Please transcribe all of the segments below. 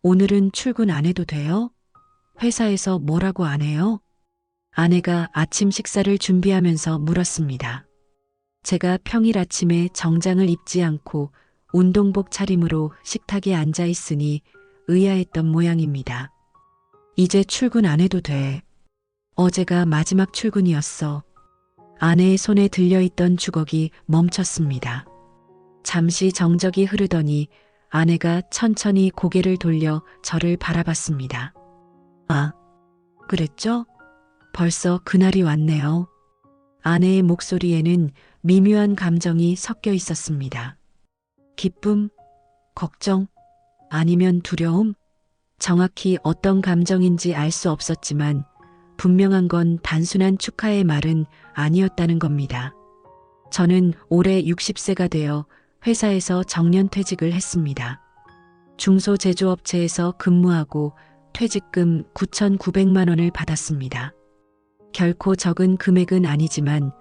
오늘은 출근 안 해도 돼요? 회사에서 뭐라고 안 해요? 아내가 아침 식사를 준비하면서 물었습니다. 제가 평일 아침에 정장을 입지 않고 운동복 차림으로 식탁에 앉아 있으니 의아했던 모양입니다. 이제 출근 안 해도 돼. 어제가 마지막 출근이었어. 아내의 손에 들려있던 주걱이 멈췄습니다. 잠시 정적이 흐르더니 아내가 천천히 고개를 돌려 저를 바라봤습니다. 아, 그랬죠? 벌써 그날이 왔네요. 아내의 목소리에는 미묘한 감정이 섞여 있었습니다. 기쁨, 걱정, 아니면 두려움? 정확히 어떤 감정인지 알 수 없었지만 분명한 건 단순한 축하의 말은 아니었다는 겁니다. 저는 올해 60세가 되어 회사에서 정년퇴직을 했습니다. 중소제조업체에서 근무하고 퇴직금 9,900만 원을 받았습니다. 결코 적은 금액은 아니지만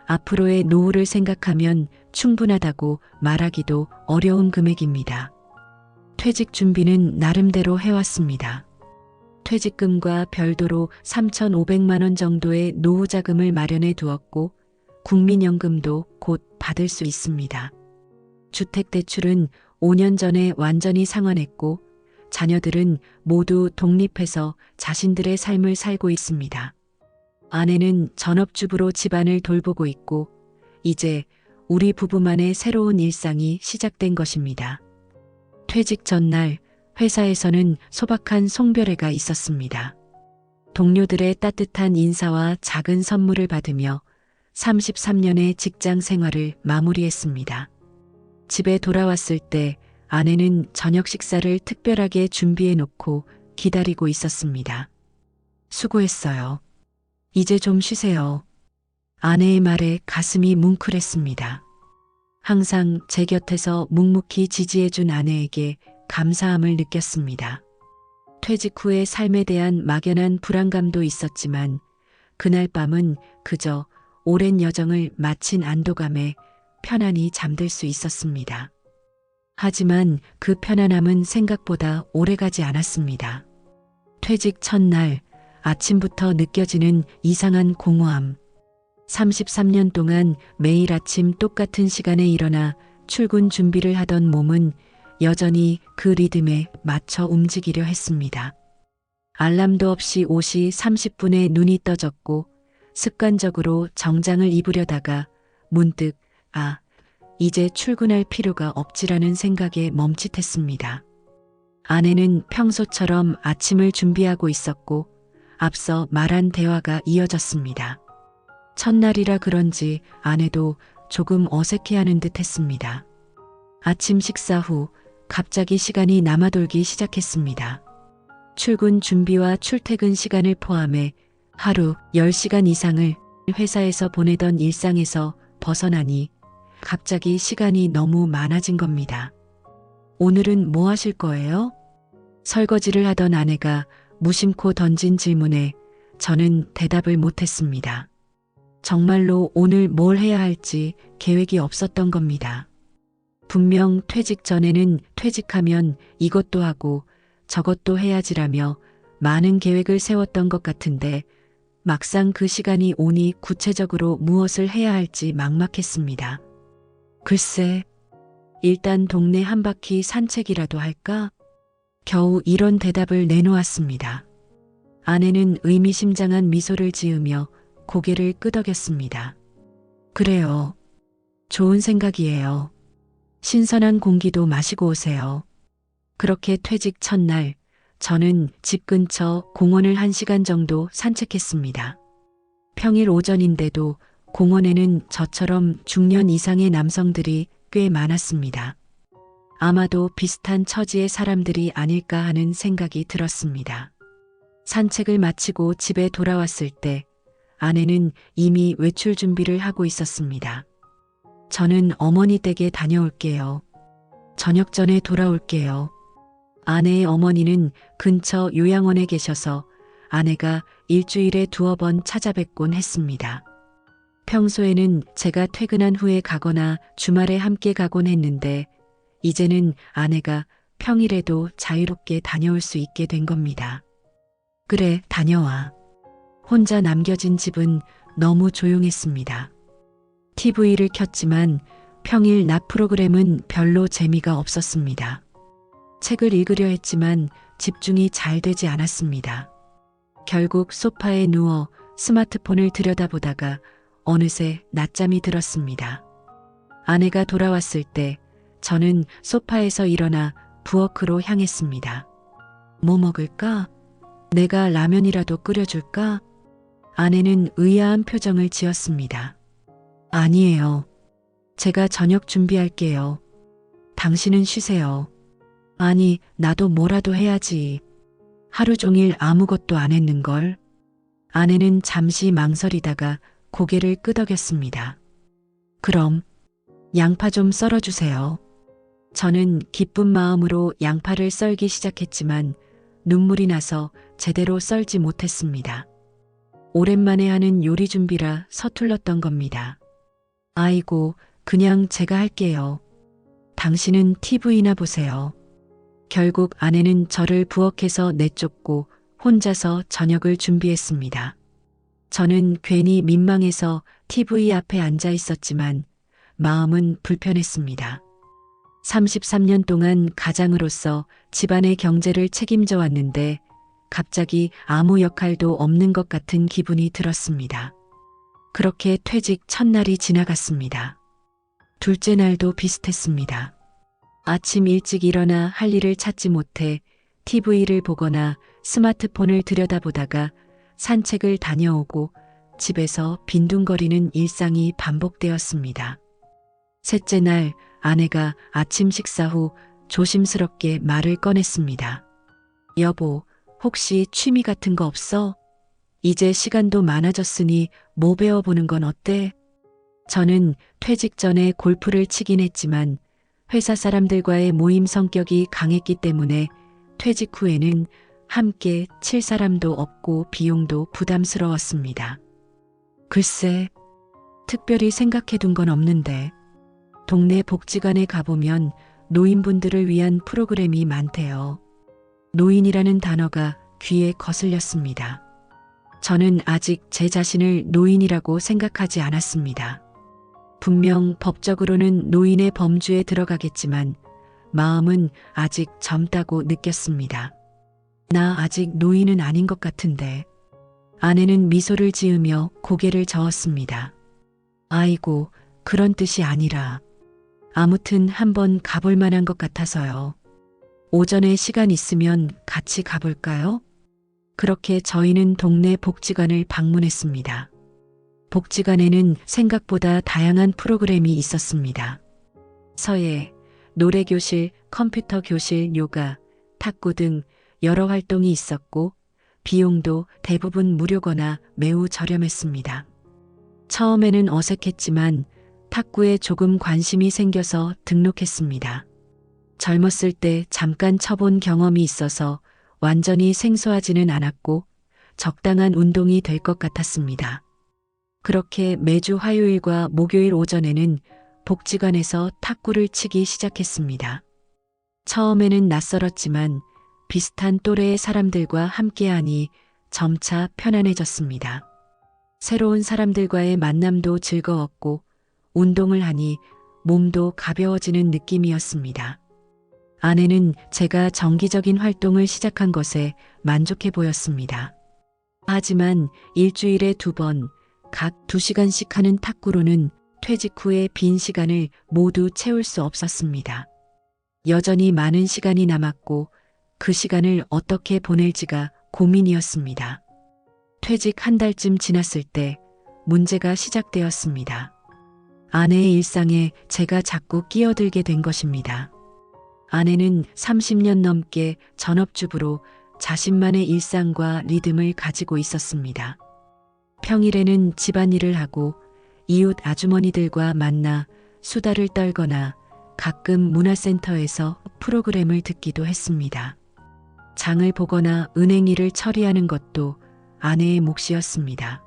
앞으로의 노후를 생각하면 충분하다고 말하기도 어려운 금액입니다. 퇴직 준비는 나름대로 해왔습니다. 퇴직금과 별도로 3,500만 원 정도의 노후 자금을 마련해 두었고 국민연금도 곧 받을 수 있습니다. 주택대출은 5년 전에 완전히 상환했고 자녀들은 모두 독립해서 자신들의 삶을 살고 있습니다. 아내는 전업주부로 집안을 돌보고 있고 이제 우리 부부만의 새로운 일상이 시작된 것입니다. 퇴직 전날 회사에서는 소박한 송별회가 있었습니다. 동료들의 따뜻한 인사와 작은 선물을 받으며 33년의 직장 생활을 마무리했습니다. 집에 돌아왔을 때 아내는 저녁 식사를 특별하게 준비해 놓고 기다리고 있었습니다. 수고했어요. 이제 좀 쉬세요. 아내의 말에 가슴이 뭉클했습니다. 항상 제 곁에서 묵묵히 지지해준 아내에게 감사함을 느꼈습니다. 퇴직 후의 삶에 대한 막연한 불안감도 있었지만 그날 밤은 그저 오랜 여정을 마친 안도감에 편안히 잠들 수 있었습니다. 하지만 그 편안함은 생각보다 오래가지 않았습니다. 퇴직 첫날 아침부터 느껴지는 이상한 공허함. 33년 동안 매일 아침 똑같은 시간에 일어나 출근 준비를 하던 몸은 여전히 그 리듬에 맞춰 움직이려 했습니다. 알람도 없이 5시 30분에 눈이 떠졌고 습관적으로 정장을 입으려다가 문득 이제 출근할 필요가 없지라는 생각에 멈칫했습니다. 아내는 평소처럼 아침을 준비하고 있었고 앞서 말한 대화가 이어졌습니다. 첫날이라 그런지 아내도 조금 어색해하는 듯 했습니다. 아침 식사 후 갑자기 시간이 남아돌기 시작했습니다. 출근 준비와 출퇴근 시간을 포함해 하루 10시간 이상을 회사에서 보내던 일상에서 벗어나니 갑자기 시간이 너무 많아진 겁니다. 오늘은 뭐 하실 거예요? 설거지를 하던 아내가 무심코 던진 질문에 저는 대답을 못했습니다. 정말로 오늘 뭘 해야 할지 계획이 없었던 겁니다. 분명 퇴직 전에는 퇴직하면 이것도 하고 저것도 해야지라며 많은 계획을 세웠던 것 같은데 막상 그 시간이 오니 구체적으로 무엇을 해야 할지 막막했습니다. 글쎄, 일단 동네 한 바퀴 산책이라도 할까? 겨우 이런 대답을 내놓았습니다. 아내는 의미심장한 미소를 지으며 고개를 끄덕였습니다. 그래요. 좋은 생각이에요. 신선한 공기도 마시고 오세요. 그렇게 퇴직 첫날 저는 집 근처 공원을 1시간 정도 산책했습니다. 평일 오전인데도 공원에는 저처럼 중년 이상의 남성들이 꽤 많았습니다. 아마도 비슷한 처지의 사람들이 아닐까 하는 생각이 들었습니다. 산책을 마치고 집에 돌아왔을 때 아내는 이미 외출 준비를 하고 있었습니다. 저는 어머니 댁에 다녀올게요. 저녁 전에 돌아올게요. 아내의 어머니는 근처 요양원에 계셔서 아내가 일주일에 2번 찾아뵙곤 했습니다. 평소에는 제가 퇴근한 후에 가거나 주말에 함께 가곤 했는데 이제는 아내가 평일에도 자유롭게 다녀올 수 있게 된 겁니다. 그래, 다녀와. 혼자 남겨진 집은 너무 조용했습니다. TV를 켰지만 평일 낮 프로그램은 별로 재미가 없었습니다. 책을 읽으려 했지만 집중이 잘 되지 않았습니다. 결국 소파에 누워 스마트폰을 들여다보다가 어느새 낮잠이 들었습니다. 아내가 돌아왔을 때 저는 소파에서 일어나 부엌으로 향했습니다. 뭐 먹을까? 내가 라면이라도 끓여줄까? 아내는 의아한 표정을 지었습니다. 아니에요. 제가 저녁 준비할게요. 당신은 쉬세요. 아니, 나도 뭐라도 해야지. 하루 종일 아무것도 안 했는걸. 아내는 잠시 망설이다가 고개를 끄덕였습니다. 그럼 양파 좀 썰어주세요. 저는 기쁜 마음으로 양파를 썰기 시작했지만 눈물이 나서 제대로 썰지 못했습니다. 오랜만에 하는 요리 준비라 서툴렀던 겁니다. 아이고, 그냥 제가 할게요. 당신은 TV나 보세요. 결국 아내는 저를 부엌에서 내쫓고 혼자서 저녁을 준비했습니다. 저는 괜히 민망해서 TV 앞에 앉아 있었지만 마음은 불편했습니다. 33년 동안 가장으로서 집안의 경제를 책임져 왔는데 갑자기 아무 역할도 없는 것 같은 기분이 들었습니다. 그렇게 퇴직 첫날이 지나갔습니다. 둘째 날도 비슷했습니다. 아침 일찍 일어나 할 일을 찾지 못해 TV를 보거나 스마트폰을 들여다보다가 산책을 다녀오고 집에서 빈둥거리는 일상이 반복되었습니다. 셋째 날 아내가 아침 식사 후 조심스럽게 말을 꺼냈습니다. 여보, 혹시 취미 같은 거 없어? 이제 시간도 많아졌으니 뭐 배워보는 건 어때? 저는 퇴직 전에 골프를 치긴 했지만 회사 사람들과의 모임 성격이 강했기 때문에 퇴직 후에는 함께 칠 사람도 없고 비용도 부담스러웠습니다. 글쎄, 특별히 생각해둔 건 없는데 동네 복지관에 가보면 노인분들을 위한 프로그램이 많대요. 노인이라는 단어가 귀에 거슬렸습니다. 저는 아직 제 자신을 노인이라고 생각하지 않았습니다. 분명 법적으로는 노인의 범주에 들어가겠지만 마음은 아직 젊다고 느꼈습니다. 나 아직 노인은 아닌 것 같은데. 아내는 미소를 지으며 고개를 저었습니다. 아이고, 그런 뜻이 아니라 아무튼 한번 가볼 만한 것 같아서요. 오전에 시간 있으면 같이 가볼까요? 그렇게 저희는 동네 복지관을 방문했습니다. 복지관에는 생각보다 다양한 프로그램이 있었습니다. 서예, 노래교실, 컴퓨터 교실, 요가, 탁구 등 여러 활동이 있었고 비용도 대부분 무료거나 매우 저렴했습니다. 처음에는 어색했지만 탁구에 조금 관심이 생겨서 등록했습니다. 젊었을 때 잠깐 쳐본 경험이 있어서 완전히 생소하지는 않았고 적당한 운동이 될 것 같았습니다. 그렇게 매주 화요일과 목요일 오전에는 복지관에서 탁구를 치기 시작했습니다. 처음에는 낯설었지만 비슷한 또래의 사람들과 함께하니 점차 편안해졌습니다. 새로운 사람들과의 만남도 즐거웠고 운동을 하니 몸도 가벼워지는 느낌이었습니다. 아내는 제가 정기적인 활동을 시작한 것에 만족해 보였습니다. 하지만 일주일에 2번, 각 2시간씩 하는 탁구로는 퇴직 후의 빈 시간을 모두 채울 수 없었습니다. 여전히 많은 시간이 남았고 그 시간을 어떻게 보낼지가 고민이었습니다. 퇴직 한 달쯤 지났을 때 문제가 시작되었습니다. 아내의 일상에 제가 자꾸 끼어들게 된 것입니다. 아내는 30년 넘게 전업주부로 자신만의 일상과 리듬을 가지고 있었습니다. 평일에는 집안일을 하고 이웃 아주머니들과 만나 수다를 떨거나 가끔 문화센터에서 프로그램을 듣기도 했습니다. 장을 보거나 은행 일을 처리하는 것도 아내의 몫이었습니다.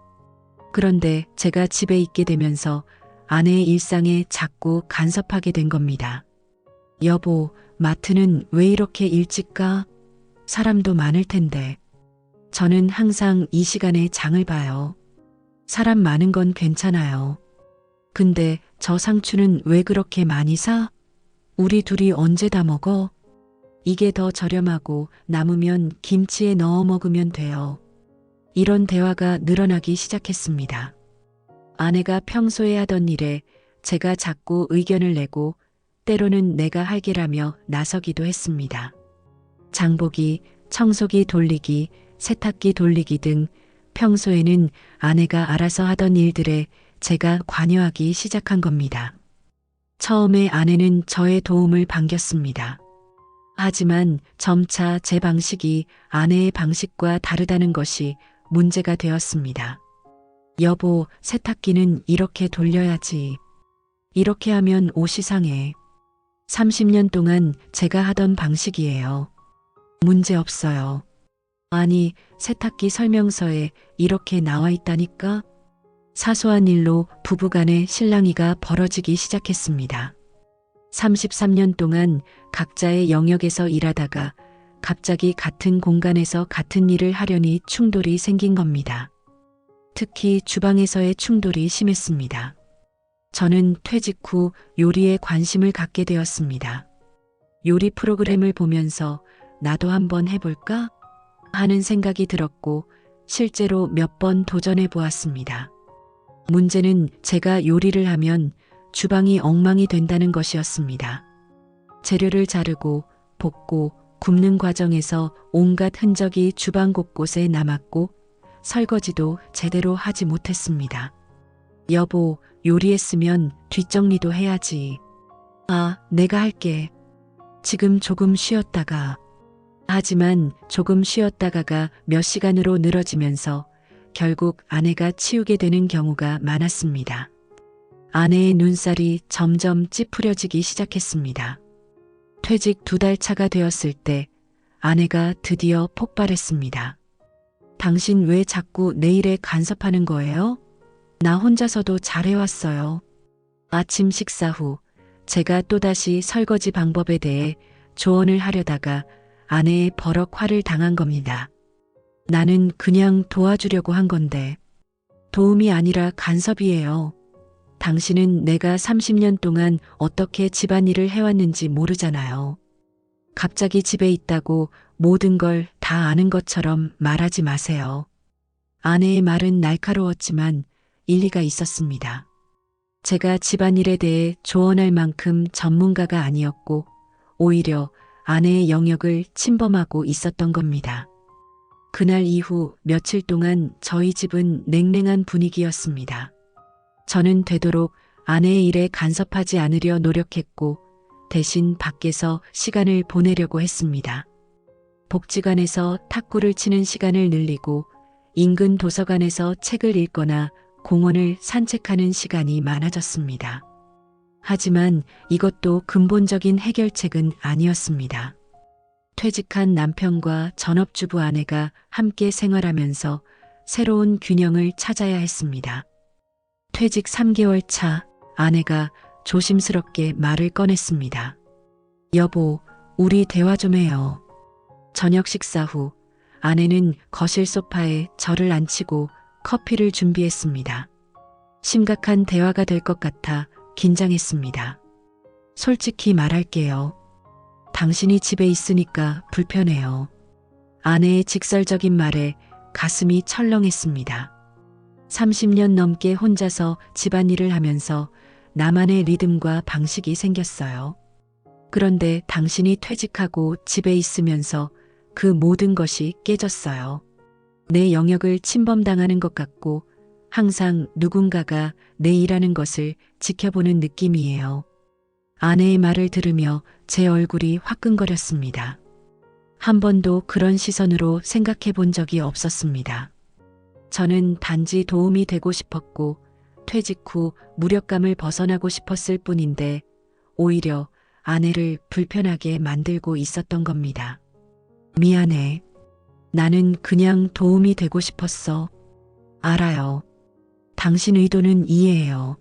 그런데 제가 집에 있게 되면서 아내의 일상에 자꾸 간섭하게 된 겁니다. 여보, 마트는 왜 이렇게 일찍 가? 사람도 많을 텐데. 저는 항상 이 시간에 장을 봐요. 사람 많은 건 괜찮아요. 근데 저 상추는 왜 그렇게 많이 사? 우리 둘이 언제 다 먹어? 이게 더 저렴하고 남으면 김치에 넣어 먹으면 돼요. 이런 대화가 늘어나기 시작했습니다. 아내가 평소에 하던 일에 제가 자꾸 의견을 내고 때로는 내가 할게라며 나서기도 했습니다. 장보기, 청소기 돌리기, 세탁기 돌리기 등 평소에는 아내가 알아서 하던 일들에 제가 관여하기 시작한 겁니다. 처음에 아내는 저의 도움을 반겼습니다. 하지만 점차 제 방식이 아내의 방식과 다르다는 것이 문제가 되었습니다. 여보, 세탁기는 이렇게 돌려야지. 이렇게 하면 옷이 상해. 30년 동안 제가 하던 방식이에요. 문제 없어요. 아니, 세탁기 설명서에 이렇게 나와 있다니까? 사소한 일로 부부간의 실랑이가 벌어지기 시작했습니다. 33년 동안 각자의 영역에서 일하다가 갑자기 같은 공간에서 같은 일을 하려니 충돌이 생긴 겁니다. 특히 주방에서의 충돌이 심했습니다. 저는 퇴직 후 요리에 관심을 갖게 되었습니다. 요리 프로그램을 보면서 나도 한번 해볼까? 하는 생각이 들었고 실제로 몇 번 도전해 보았습니다. 문제는 제가 요리를 하면 주방이 엉망이 된다는 것이었습니다. 재료를 자르고 볶고 굽는 과정에서 온갖 흔적이 주방 곳곳에 남았고 설거지도 제대로 하지 못했습니다. 여보, 요리했으면 뒷정리도 해야지. 아, 내가 할게. 지금 조금 쉬었다가. 하지만 조금 쉬었다가가 몇 시간으로 늘어지면서 결국 아내가 치우게 되는 경우가 많았습니다. 아내의 눈살이 점점 찌푸려지기 시작했습니다. 퇴직 2달 차가 되었을 때 아내가 드디어 폭발했습니다. 당신 왜 자꾸 내 일에 간섭하는 거예요? 나 혼자서도 잘해왔어요. 아침 식사 후 제가 또다시 설거지 방법에 대해 조언을 하려다가 아내의 버럭 화를 당한 겁니다. 나는 그냥 도와주려고 한 건데 도움이 아니라 간섭이에요. 당신은 내가 30년 동안 어떻게 집안일을 해왔는지 모르잖아요. 갑자기 집에 있다고 모든 걸 다 아는 것처럼 말하지 마세요. 아내의 말은 날카로웠지만 일리가 있었습니다. 제가 집안일에 대해 조언할 만큼 전문가가 아니었고 오히려 아내의 영역을 침범하고 있었던 겁니다. 그날 이후 며칠 동안 저희 집은 냉랭한 분위기였습니다. 저는 되도록 아내의 일에 간섭하지 않으려 노력했고 대신 밖에서 시간을 보내려고 했습니다. 복지관에서 탁구를 치는 시간을 늘리고 인근 도서관에서 책을 읽거나 공원을 산책하는 시간이 많아졌습니다. 하지만 이것도 근본적인 해결책은 아니었습니다. 퇴직한 남편과 전업주부 아내가 함께 생활하면서 새로운 균형을 찾아야 했습니다. 퇴직 3개월 차 아내가 조심스럽게 말을 꺼냈습니다. 여보, 우리 대화 좀 해요. 저녁 식사 후 아내는 거실 소파에 저를 앉히고 커피를 준비했습니다. 심각한 대화가 될 것 같아 긴장했습니다. 솔직히 말할게요. 당신이 집에 있으니까 불편해요. 아내의 직설적인 말에 가슴이 철렁했습니다. 30년 넘게 혼자서 집안일을 하면서 나만의 리듬과 방식이 생겼어요. 그런데 당신이 퇴직하고 집에 있으면서 그 모든 것이 깨졌어요. 내 영역을 침범당하는 것 같고 항상 누군가가 내 일하는 것을 지켜보는 느낌이에요. 아내의 말을 들으며 제 얼굴이 화끈거렸습니다. 한 번도 그런 시선으로 생각해 본 적이 없었습니다. 저는 단지 도움이 되고 싶었고 퇴직 후 무력감을 벗어나고 싶었을 뿐인데 오히려 아내를 불편하게 만들고 있었던 겁니다. 미안해. 나는 그냥 도움이 되고 싶었어. 알아요. 당신 의도는 이해해요.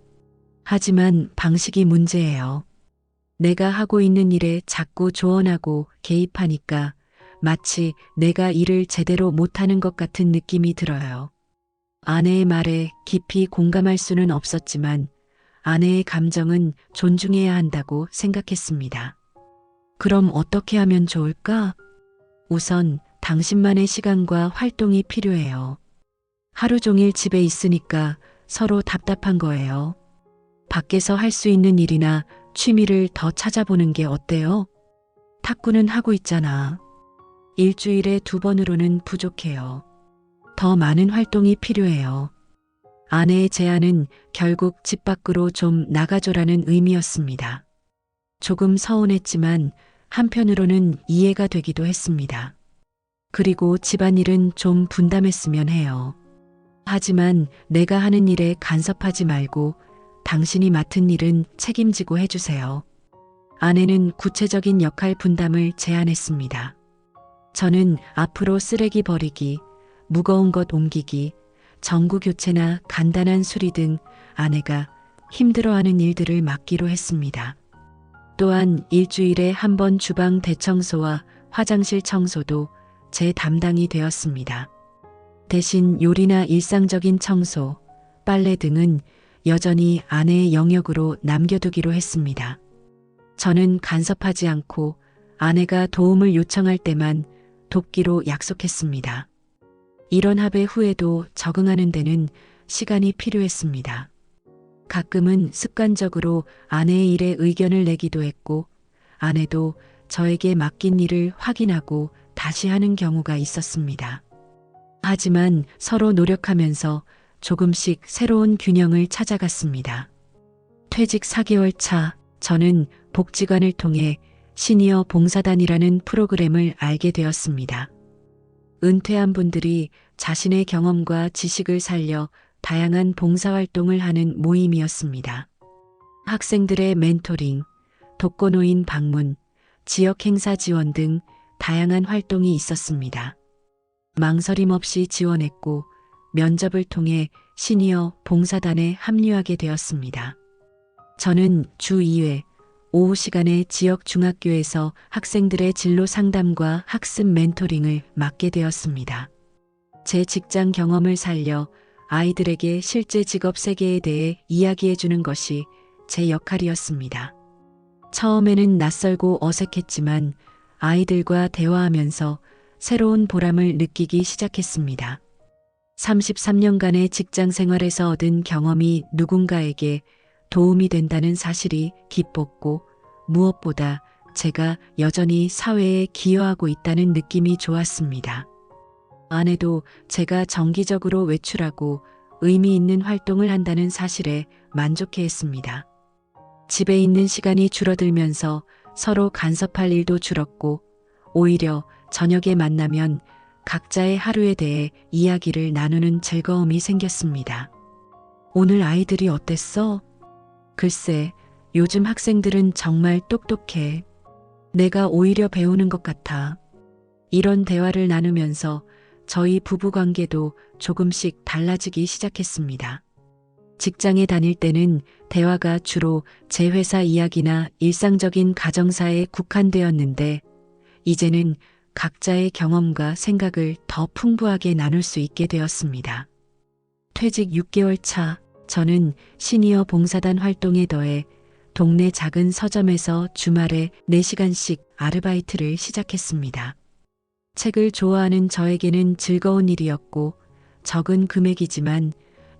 하지만 방식이 문제예요. 내가 하고 있는 일에 자꾸 조언하고 개입하니까 마치 내가 일을 제대로 못하는 것 같은 느낌이 들어요. 아내의 말에 깊이 공감할 수는 없었지만 아내의 감정은 존중해야 한다고 생각했습니다. 그럼 어떻게 하면 좋을까? 우선 당신만의 시간과 활동이 필요해요. 하루 종일 집에 있으니까 서로 답답한 거예요. 밖에서 할 수 있는 일이나 취미를 더 찾아보는 게 어때요? 탁구는 하고 있잖아. 일주일에 2번으로는 부족해요. 더 많은 활동이 필요해요. 아내의 제안은 결국 집 밖으로 좀 나가줘라는 의미였습니다. 조금 서운했지만 한편으로는 이해가 되기도 했습니다. 그리고 집안일은 좀 분담했으면 해요. 하지만 내가 하는 일에 간섭하지 말고 당신이 맡은 일은 책임지고 해주세요. 아내는 구체적인 역할 분담을 제안했습니다. 저는 앞으로 쓰레기 버리기, 무거운 것 옮기기, 전구 교체나 간단한 수리 등 아내가 힘들어하는 일들을 맡기로 했습니다. 또한 일주일에 1번 주방 대청소와 화장실 청소도 제 담당이 되었습니다. 대신 요리나 일상적인 청소, 빨래 등은 여전히 아내의 영역으로 남겨두기로 했습니다. 저는 간섭하지 않고 아내가 도움을 요청할 때만 돕기로 약속했습니다. 이런 합의 후에도 적응하는 데는 시간이 필요했습니다. 가끔은 습관적으로 아내의 일에 의견을 내기도 했고 아내도 저에게 맡긴 일을 확인하고 다시 하는 경우가 있었습니다. 하지만 서로 노력하면서 조금씩 새로운 균형을 찾아갔습니다. 퇴직 4개월 차, 저는 복지관을 통해 시니어 봉사단이라는 프로그램을 알게 되었습니다. 은퇴한 분들이 자신의 경험과 지식을 살려 다양한 봉사활동을 하는 모임이었습니다. 학생들의 멘토링, 독거노인 방문, 지역 행사 지원 등 다양한 활동이 있었습니다. 망설임 없이 지원했고 면접을 통해 시니어 봉사단에 합류하게 되었습니다. 저는 주 2회 오후 시간에 지역 중학교에서 학생들의 진로 상담과 학습 멘토링을 맡게 되었습니다. 제 직장 경험을 살려 아이들에게 실제 직업 세계에 대해 이야기해 주는 것이 제 역할이었습니다. 처음에는 낯설고 어색했지만 아이들과 대화하면서 새로운 보람을 느끼기 시작했습니다. 33년간의 직장 생활에서 얻은 경험이 누군가에게 도움이 된다는 사실이 기뻤고 무엇보다 제가 여전히 사회에 기여하고 있다는 느낌이 좋았습니다. 아내도 제가 정기적으로 외출하고 의미 있는 활동을 한다는 사실에 만족해했습니다. 집에 있는 시간이 줄어들면서 서로 간섭할 일도 줄었고 오히려 저녁에 만나면 각자의 하루에 대해 이야기를 나누는 즐거움이 생겼습니다. 오늘 아이들이 어땠어? 글쎄, 요즘 학생들은 정말 똑똑해. 내가 오히려 배우는 것 같아. 이런 대화를 나누면서 저희 부부 관계도 조금씩 달라지기 시작했습니다. 직장에 다닐 때는 대화가 주로 제 회사 이야기나 일상적인 가정사에 국한되었는데 이제는 각자의 경험과 생각을 더 풍부하게 나눌 수 있게 되었습니다. 퇴직 6개월 차, 저는 시니어 봉사단 활동에 더해 동네 작은 서점에서 주말에 4시간씩 아르바이트를 시작했습니다. 책을 좋아하는 저에게는 즐거운 일이었고 적은 금액이지만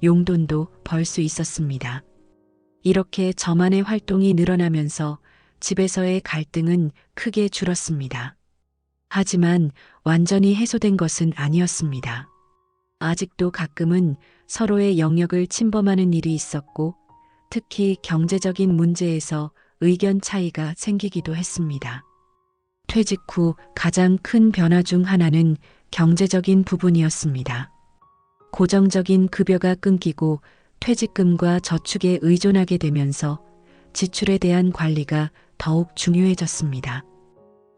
용돈도 벌 수 있었습니다. 이렇게 저만의 활동이 늘어나면서 집에서의 갈등은 크게 줄었습니다. 하지만 완전히 해소된 것은 아니었습니다. 아직도 가끔은 서로의 영역을 침범하는 일이 있었고 특히 경제적인 문제에서 의견 차이가 생기기도 했습니다. 퇴직 후 가장 큰 변화 중 하나는 경제적인 부분이었습니다. 고정적인 급여가 끊기고 퇴직금과 저축에 의존하게 되면서 지출에 대한 관리가 더욱 중요해졌습니다.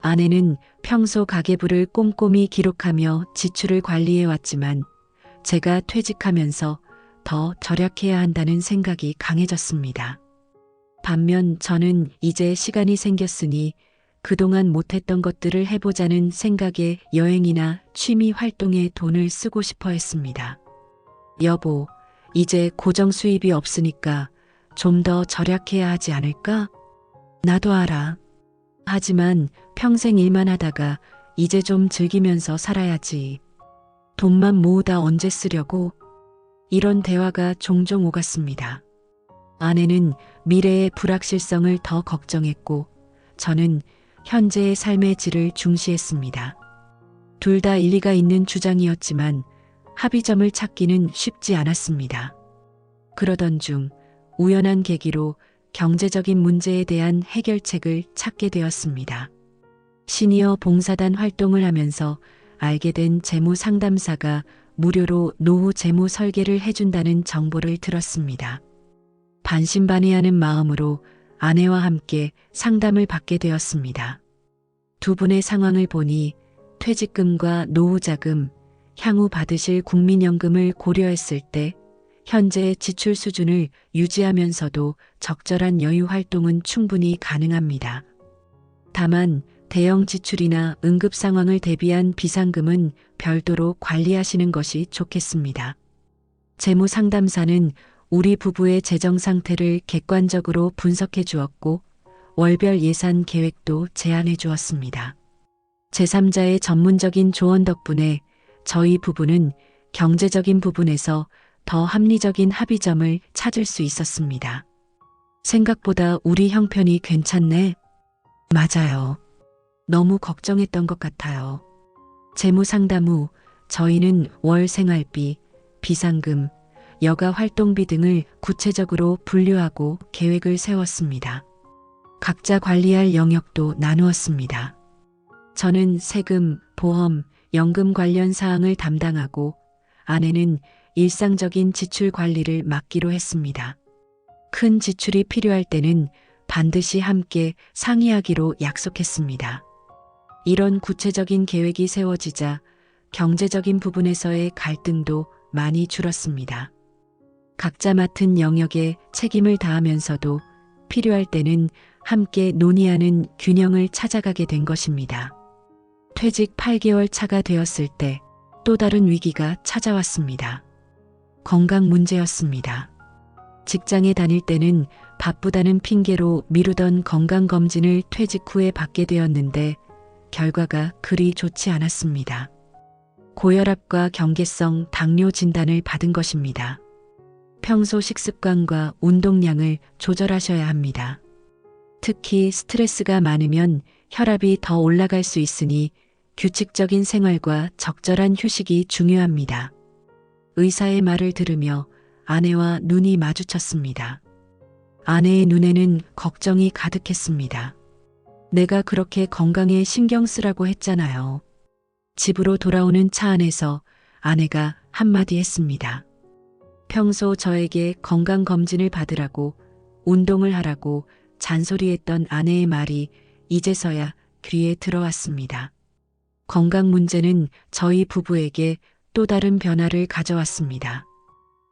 아내는 평소 가계부를 꼼꼼히 기록하며 지출을 관리해 왔지만 제가 퇴직하면서 더 절약해야 한다는 생각이 강해졌습니다. 반면 저는 이제 시간이 생겼으니 그동안 못했던 것들을 해보자는 생각에 여행이나 취미 활동에 돈을 쓰고 싶어 했습니다. 여보, 이제 고정 수입이 없으니까 좀 더 절약해야 하지 않을까? 나도 알아. 하지만 평생 일만 하다가 이제 좀 즐기면서 살아야지. 돈만 모으다 언제 쓰려고? 이런 대화가 종종 오갔습니다. 아내는 미래의 불확실성을 더 걱정했고 저는 현재의 삶의 질을 중시했습니다. 둘 다 일리가 있는 주장이었지만 합의점을 찾기는 쉽지 않았습니다. 그러던 중 우연한 계기로 경제적인 문제에 대한 해결책을 찾게 되었습니다. 시니어 봉사단 활동을 하면서 알게 된 재무 상담사가 무료로 노후 재무 설계를 해준다는 정보를 들었습니다. 반신반의하는 마음으로 아내와 함께 상담을 받게 되었습니다. 두 분의 상황을 보니 퇴직금과 노후자금, 향후 받으실 국민연금을 고려했을 때 현재의 지출 수준을 유지하면서도 적절한 여유 활동은 충분히 가능합니다. 다만 대형 지출이나 응급 상황을 대비한 비상금은 별도로 관리하시는 것이 좋겠습니다. 재무 상담사는 우리 부부의 재정 상태를 객관적으로 분석해 주었고 월별 예산 계획도 제안해 주었습니다. 제3자의 전문적인 조언 덕분에 저희 부부는 경제적인 부분에서 더 합리적인 합의점을 찾을 수 있었습니다. 생각보다 우리 형편이 괜찮네. 맞아요. 너무 걱정했던 것 같아요. 재무 상담 후 저희는 월 생활비, 비상금, 여가 활동비 등을 구체적으로 분류하고 계획을 세웠습니다. 각자 관리할 영역도 나누었습니다. 저는 세금, 보험, 연금 관련 사항을 담당하고 아내는 일상적인 지출 관리를 맡기로 했습니다. 큰 지출이 필요할 때는 반드시 함께 상의하기로 약속했습니다. 이런 구체적인 계획이 세워지자 경제적인 부분에서의 갈등도 많이 줄었습니다. 각자 맡은 영역에 책임을 다하면서도 필요할 때는 함께 논의하는 균형을 찾아가게 된 것입니다. 퇴직 8개월 차가 되었을 때 또 다른 위기가 찾아왔습니다. 건강 문제였습니다. 직장에 다닐 때는 바쁘다는 핑계로 미루던 건강검진을 퇴직 후에 받게 되었는데 결과가 그리 좋지 않았습니다. 고혈압과 경계성 당뇨 진단을 받은 것입니다. 평소 식습관과 운동량을 조절하셔야 합니다. 특히 스트레스가 많으면 혈압이 더 올라갈 수 있으니 규칙적인 생활과 적절한 휴식이 중요합니다. 의사의 말을 들으며 아내와 눈이 마주쳤습니다. 아내의 눈에는 걱정이 가득했습니다. 내가 그렇게 건강에 신경 쓰라고 했잖아요. 집으로 돌아오는 차 안에서 아내가 한마디 했습니다. 평소 저에게 건강검진을 받으라고, 운동을 하라고 잔소리했던 아내의 말이 이제서야 귀에 들어왔습니다. 건강 문제는 저희 부부에게 또 다른 변화를 가져왔습니다.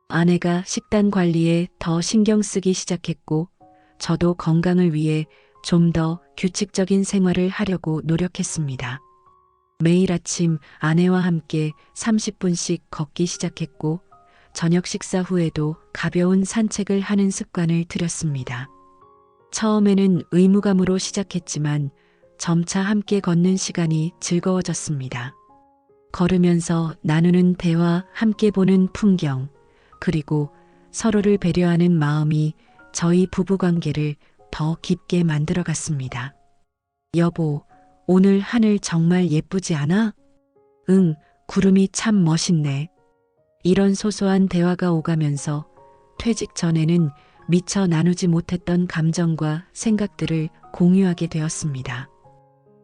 아내가 식단 관리에 더 신경 쓰기 시작했고, 저도 건강을 위해 좀 더 규칙적인 생활을 하려고 노력했습니다. 매일 아침 아내와 함께 30분씩 걷기 시작했고, 저녁 식사 후에도 가벼운 산책을 하는 습관을 들였습니다. 처음에는 의무감으로 시작했지만 점차 함께 걷는 시간이 즐거워졌습니다. 걸으면서 나누는 대화, 함께 보는 풍경, 그리고 서로를 배려하는 마음이 저희 부부 관계를 더 깊게 만들어갔습니다. 여보, 오늘 하늘 정말 예쁘지 않아? 응, 구름이 참 멋있네. 이런 소소한 대화가 오가면서 퇴직 전에는 미처 나누지 못했던 감정과 생각들을 공유하게 되었습니다.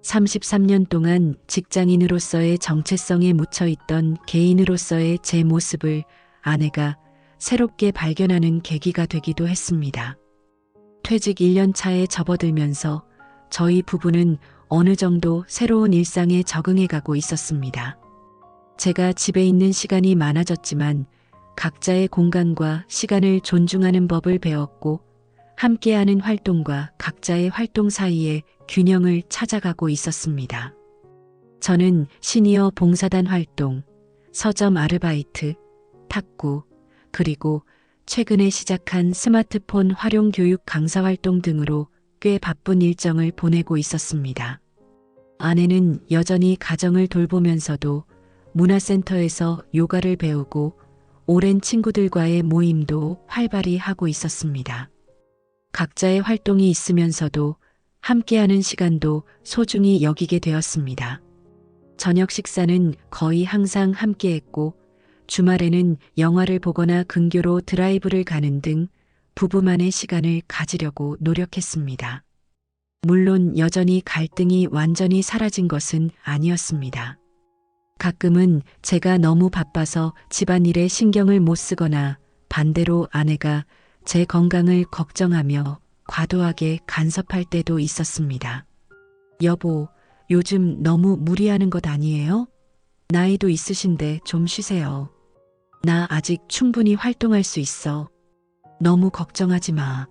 33년 동안 직장인으로서의 정체성에 묻혀있던 개인으로서의 제 모습을 아내가 새롭게 발견하는 계기가 되기도 했습니다. 퇴직 1년 차에 접어들면서 저희 부부는 어느 정도 새로운 일상에 적응해가고 있었습니다. 제가 집에 있는 시간이 많아졌지만 각자의 공간과 시간을 존중하는 법을 배웠고, 함께하는 활동과 각자의 활동 사이에 균형을 찾아가고 있었습니다. 저는 시니어 봉사단 활동, 서점 아르바이트, 탁구, 그리고 최근에 시작한 스마트폰 활용 교육 강사 활동 등으로 꽤 바쁜 일정을 보내고 있었습니다. 아내는 여전히 가정을 돌보면서도 문화센터에서 요가를 배우고 오랜 친구들과의 모임도 활발히 하고 있었습니다. 각자의 활동이 있으면서도 함께하는 시간도 소중히 여기게 되었습니다. 저녁 식사는 거의 항상 함께했고 주말에는 영화를 보거나 근교로 드라이브를 가는 등 부부만의 시간을 가지려고 노력했습니다. 물론 여전히 갈등이 완전히 사라진 것은 아니었습니다. 가끔은 제가 너무 바빠서 집안일에 신경을 못 쓰거나 반대로 아내가 제 건강을 걱정하며 과도하게 간섭할 때도 있었습니다. 여보, 요즘 너무 무리하는 것 아니에요? 나이도 있으신데 좀 쉬세요. 나 아직 충분히 활동할 수 있어. 너무 걱정하지 마.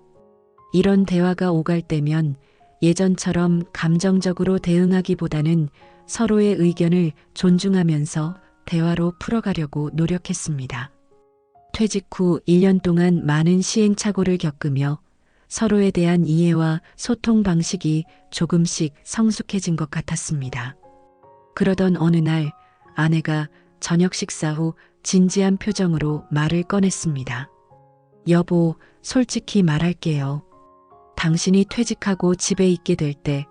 이런 대화가 오갈 때면 예전처럼 감정적으로 대응하기보다는 서로의 의견을 존중하면서 대화로 풀어가려고 노력했습니다. 퇴직 후 1년 동안 많은 시행착오를 겪으며 서로에 대한 이해와 소통 방식이 조금씩 성숙해진 것 같았습니다. 그러던 어느 날 아내가 저녁 식사 후 진지한 표정으로 말을 꺼냈습니다. 여보, 솔직히 말할게요. 당신이 퇴직하고 집에 있게 될 때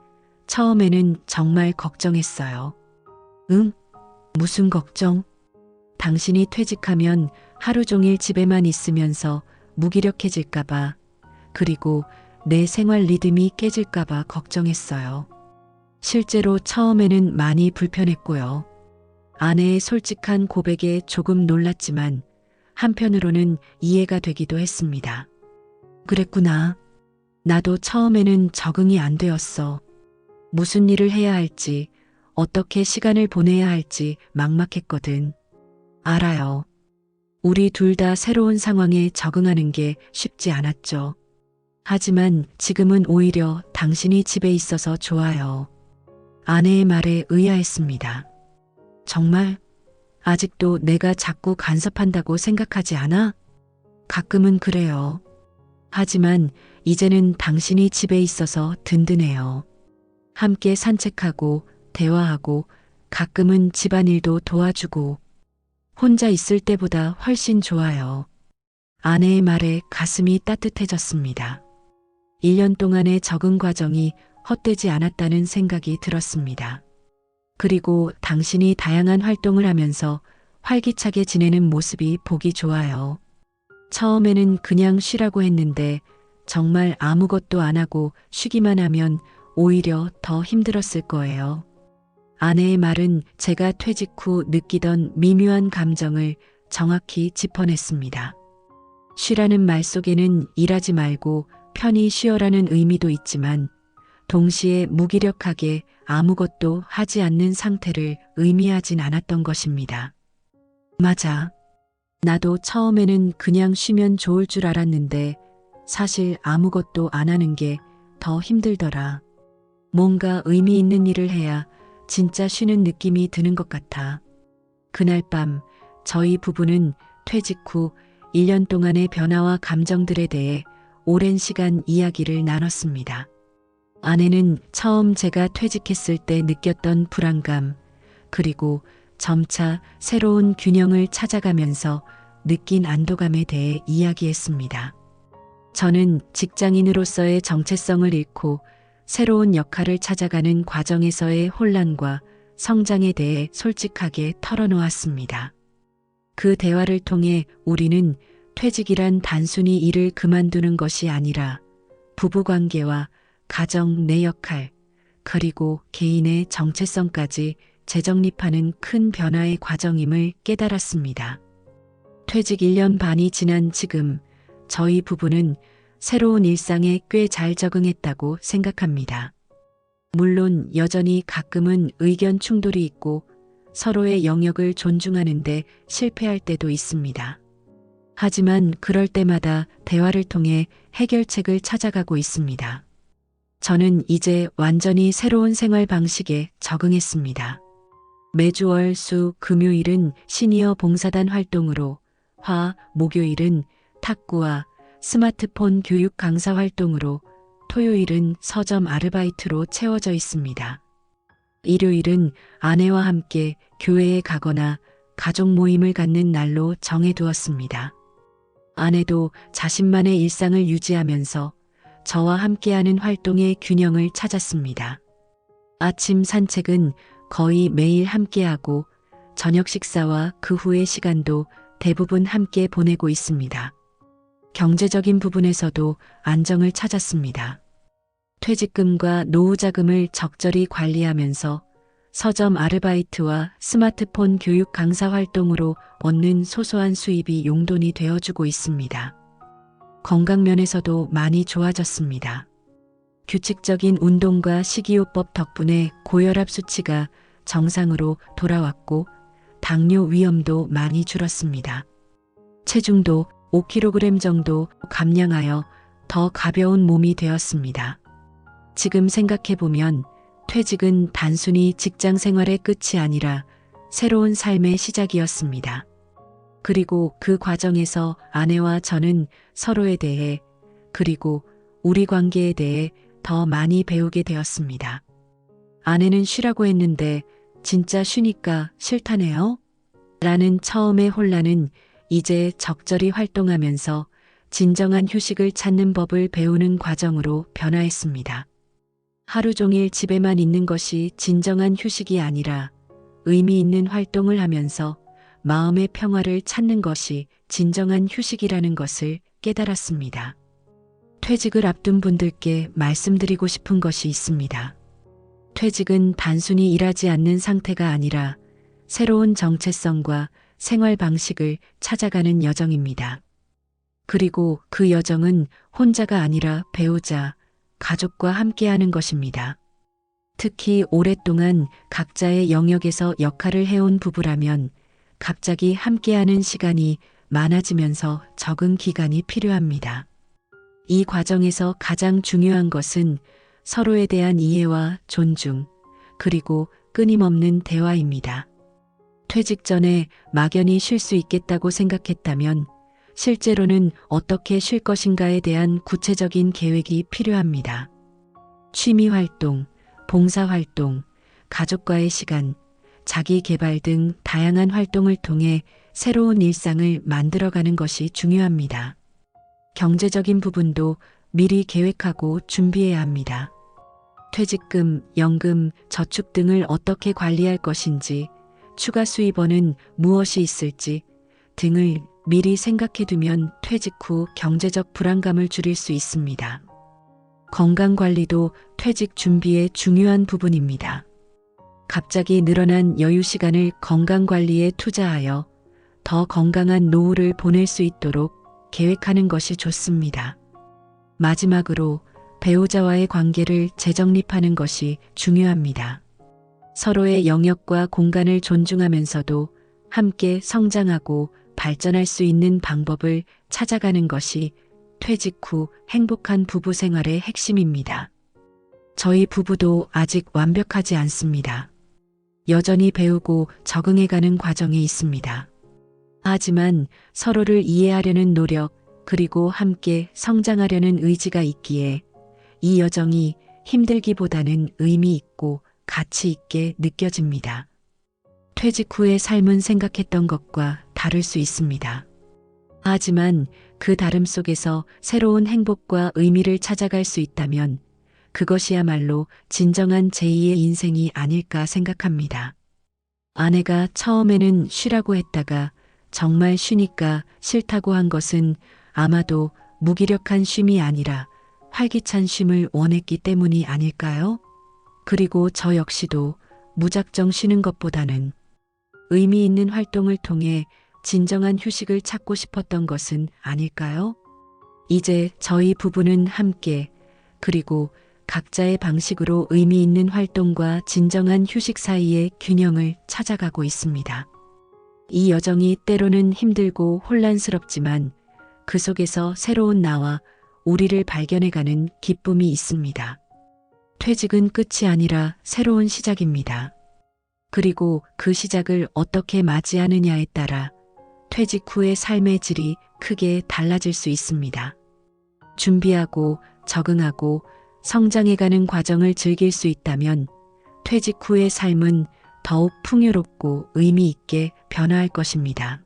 처음에는 정말 걱정했어요. 응? 무슨 걱정? 당신이 퇴직하면 하루 종일 집에만 있으면서 무기력해질까봐, 그리고 내 생활 리듬이 깨질까봐 걱정했어요. 실제로 처음에는 많이 불편했고요. 아내의 솔직한 고백에 조금 놀랐지만 한편으로는 이해가 되기도 했습니다. 그랬구나. 나도 처음에는 적응이 안 되었어. 무슨 일을 해야 할지, 어떻게 시간을 보내야 할지 막막했거든. 알아요. 우리 둘 다 새로운 상황에 적응하는 게 쉽지 않았죠. 하지만 지금은 오히려 당신이 집에 있어서 좋아요. 아내의 말에 의아했습니다. 정말? 아직도 내가 자꾸 간섭한다고 생각하지 않아? 가끔은 그래요. 하지만 이제는 당신이 집에 있어서 든든해요. 함께 산책하고 대화하고 가끔은 집안일도 도와주고 혼자 있을 때보다 훨씬 좋아요. 아내의 말에 가슴이 따뜻해졌습니다. 1년 동안의 적응 과정이 헛되지 않았다는 생각이 들었습니다. 그리고 당신이 다양한 활동을 하면서 활기차게 지내는 모습이 보기 좋아요. 처음에는 그냥 쉬라고 했는데 정말 아무것도 안 하고 쉬기만 하면 오히려 더 힘들었을 거예요. 아내의 말은 제가 퇴직 후 느끼던 미묘한 감정을 정확히 짚어냈습니다. 쉬라는 말 속에는 일하지 말고 편히 쉬어라는 의미도 있지만 동시에 무기력하게 아무것도 하지 않는 상태를 의미하진 않았던 것입니다. 맞아. 나도 처음에는 그냥 쉬면 좋을 줄 알았는데 사실 아무것도 안 하는 게 더 힘들더라. 뭔가 의미 있는 일을 해야 진짜 쉬는 느낌이 드는 것 같아. 그날 밤 저희 부부는 퇴직 후 1년 동안의 변화와 감정들에 대해 오랜 시간 이야기를 나눴습니다. 아내는 처음 제가 퇴직했을 때 느꼈던 불안감, 그리고 점차 새로운 균형을 찾아가면서 느낀 안도감에 대해 이야기했습니다. 저는 직장인으로서의 정체성을 잃고 새로운 역할을 찾아가는 과정에서의 혼란과 성장에 대해 솔직하게 털어놓았습니다. 그 대화를 통해 우리는 퇴직이란 단순히 일을 그만두는 것이 아니라 부부관계와 가정 내 역할, 그리고 개인의 정체성까지 재정립하는 큰 변화의 과정임을 깨달았습니다. 퇴직 1년 반이 지난 지금 저희 부부는 새로운 일상에 꽤 잘 적응했다고 생각합니다. 물론 여전히 가끔은 의견 충돌이 있고 서로의 영역을 존중하는데 실패할 때도 있습니다. 하지만 그럴 때마다 대화를 통해 해결책을 찾아가고 있습니다. 저는 이제 완전히 새로운 생활 방식에 적응했습니다. 매주 월, 수, 금요일은 시니어 봉사단 활동으로, 화, 목요일은 탁구와 스마트폰 교육 강사 활동으로, 토요일은 서점 아르바이트로 채워져 있습니다. 일요일은 아내와 함께 교회에 가거나 가족 모임을 갖는 날로 정해두었습니다. 아내도 자신만의 일상을 유지하면서 저와 함께하는 활동의 균형을 찾았습니다. 아침 산책은 거의 매일 함께하고 저녁 식사와 그 후의 시간도 대부분 함께 보내고 있습니다. 경제적인 부분에서도 안정을 찾았습니다. 퇴직금과 노후자금을 적절히 관리하면서 서점 아르바이트와 스마트폰 교육 강사 활동으로 얻는 소소한 수입이 용돈이 되어주고 있습니다. 건강 면에서도 많이 좋아졌습니다. 규칙적인 운동과 식이요법 덕분에 고혈압 수치가 정상으로 돌아왔고 당뇨 위험도 많이 줄었습니다. 체중도 5kg 정도 감량하여 더 가벼운 몸이 되었습니다. 지금 생각해보면 퇴직은 단순히 직장 생활의 끝이 아니라 새로운 삶의 시작이었습니다. 그리고 그 과정에서 아내와 저는 서로에 대해 그리고 우리 관계에 대해 더 많이 배우게 되었습니다. 아내는 쉬라고 했는데 진짜 쉬니까 싫다네요? 라는 처음의 혼란은 이제 적절히 활동하면서 진정한 휴식을 찾는 법을 배우는 과정으로 변화했습니다. 하루 종일 집에만 있는 것이 진정한 휴식이 아니라 의미 있는 활동을 하면서 마음의 평화를 찾는 것이 진정한 휴식이라는 것을 깨달았습니다. 퇴직을 앞둔 분들께 말씀드리고 싶은 것이 있습니다. 퇴직은 단순히 일하지 않는 상태가 아니라 새로운 정체성과 생활 방식을 찾아가는 여정입니다. 그리고 그 여정은 혼자가 아니라 배우자, 가족과 함께하는 것입니다. 특히 오랫동안 각자의 영역에서 역할을 해온 부부라면 갑자기 함께하는 시간이 많아지면서 적응 기간이 필요합니다. 이 과정에서 가장 중요한 것은 서로에 대한 이해와 존중, 그리고 끊임없는 대화입니다. 퇴직 전에 막연히 쉴 수 있겠다고 생각했다면 실제로는 어떻게 쉴 것인가에 대한 구체적인 계획이 필요합니다. 취미 활동, 봉사 활동, 가족과의 시간, 자기 개발 등 다양한 활동을 통해 새로운 일상을 만들어가는 것이 중요합니다. 경제적인 부분도 미리 계획하고 준비해야 합니다. 퇴직금, 연금, 저축 등을 어떻게 관리할 것인지, 추가 수입원은 무엇이 있을지 등을 미리 생각해두면 퇴직 후 경제적 불안감을 줄일 수 있습니다. 건강관리도 퇴직 준비의 중요한 부분입니다. 갑자기 늘어난 여유 시간을 건강관리에 투자하여 더 건강한 노후를 보낼 수 있도록 계획하는 것이 좋습니다. 마지막으로 배우자와의 관계를 재정립하는 것이 중요합니다. 서로의 영역과 공간을 존중하면서도 함께 성장하고 발전할 수 있는 방법을 찾아가는 것이 퇴직 후 행복한 부부 생활의 핵심입니다. 저희 부부도 아직 완벽하지 않습니다. 여전히 배우고 적응해가는 과정에 있습니다. 하지만 서로를 이해하려는 노력, 그리고 함께 성장하려는 의지가 있기에 이 여정이 힘들기보다는 의미 있고 가치 있게 느껴집니다. 퇴직 후의 삶은 생각했던 것과 다를 수 있습니다. 하지만 그 다름 속에서 새로운 행복과 의미를 찾아갈 수 있다면 그것이야말로 진정한 제2의 인생이 아닐까 생각합니다. 아내가 처음에는 쉬라고 했다가 정말 쉬니까 싫다고 한 것은 아마도 무기력한 쉼이 아니라 활기찬 쉼을 원했기 때문이 아닐까요? 그리고 저 역시도 무작정 쉬는 것보다는 의미 있는 활동을 통해 진정한 휴식을 찾고 싶었던 것은 아닐까요? 이제 저희 부부는 함께 그리고 각자의 방식으로 의미 있는 활동과 진정한 휴식 사이의 균형을 찾아가고 있습니다. 이 여정이 때로는 힘들고 혼란스럽지만 그 속에서 새로운 나와 우리를 발견해가는 기쁨이 있습니다. 퇴직은 끝이 아니라 새로운 시작입니다. 그리고 그 시작을 어떻게 맞이하느냐에 따라 퇴직 후의 삶의 질이 크게 달라질 수 있습니다. 준비하고 적응하고 성장해가는 과정을 즐길 수 있다면 퇴직 후의 삶은 더욱 풍요롭고 의미 있게 변화할 것입니다.